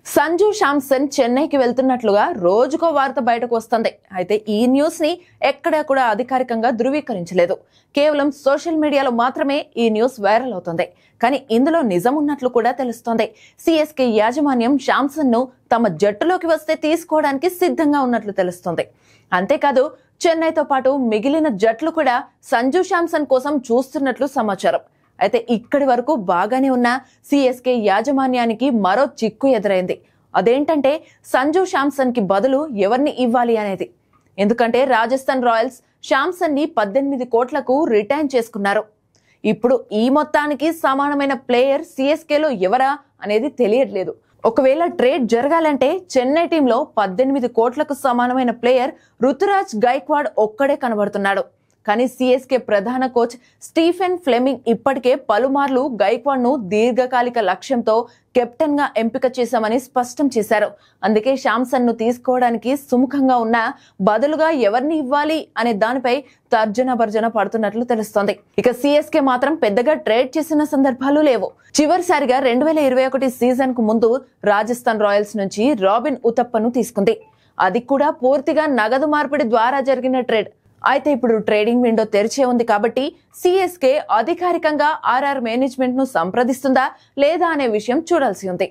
సంజు శాంసన్ చెన్నైకి వెళ్తున్నట్లుగా రోజుకో వార్త బయటకు వస్తుంది. అయితే ఈ న్యూస్ ని ఎక్కడా కూడా అధికారికంగా ధృవీకరించలేదు. కేవలం సోషల్ మీడియాలో మాత్రమే ఈ న్యూస్ వైరల్ అవుతుంది. కానీ ఇందులో నిజం ఉన్నట్లు కూడా తెలుస్తోంది. సిఎస్కే యాజమాన్యం శాంసన్ ను తమ జట్టులోకి వస్తే తీసుకోవడానికి సిద్ధంగా ఉన్నట్లు తెలుస్తోంది. అంతేకాదు చెన్నైతో పాటు మిగిలిన జట్లు కూడా సంజు శాంసన్ కోసం చూస్తున్నట్లు సమాచారం. అయితే ఇక్కడి వరకు బాగానే ఉన్న సిఎస్కే యాజమాన్యానికి మరో చిక్కు ఎదురైంది. అదేంటంటే సంజు శాంసన్ కి బదులు ఎవరిని ఇవ్వాలి అనేది. ఎందుకంటే రాజస్థాన్ రాయల్స్ శాంసన్ ని 18 కోట్లకు రిటైన్ చేసుకున్నారు. ఇప్పుడు ఈ మొత్తానికి సమానమైన ప్లేయర్ సిఎస్కేలో ఎవరా అనేది తెలియట్లేదు. ఒకవేళ ట్రేడ్ జరగాలంటే చెన్నై టీంలో 18 కోట్లకు సమానమైన ప్లేయర్ రుతురాజ్ గైక్వాడ్ ఒక్కడే కనబడుతున్నాడు. కానీ సిఎస్కే ప్రధాన కోచ్ స్టీఫెన్ ఫ్లెమింగ్ ఇప్పటికే పలుమార్లు గైక్వాడ్ ను దీర్ఘకాలిక లక్ష్యంతో కెప్టెన్ గా ఎంపిక చేశామని స్పష్టం చేశారు. అందుకే శాంసన్ ను తీసుకోవడానికి సుముఖంగా ఉన్న బదులుగా ఎవరిని ఇవ్వాలి అనే దానిపై తర్జన భర్జన పడుతున్నట్లు తెలుస్తోంది. ఇక సిఎస్కే మాత్రం పెద్దగా ట్రేడ్ చేసిన సందర్భాలు లేవు. చివరిసారిగా 2021 సీజన్ కు ముందు రాజస్థాన్ రాయల్స్ నుంచి రాబిన్ ఉతప్పను తీసుకుంది. అది కూడా పూర్తిగా నగదు మార్పిడి ద్వారా జరిగిన ట్రేడ్. అయితే ఇప్పుడు ట్రేడింగ్ విండో తెరిచే ఉంది కాబట్టి సిఎస్కే అధికారికంగా ఆర్ఆర్ మేనేజ్మెంట్ ను సంప్రదిస్తుందా లేదా అనే విషయం చూడాల్సి ఉంది.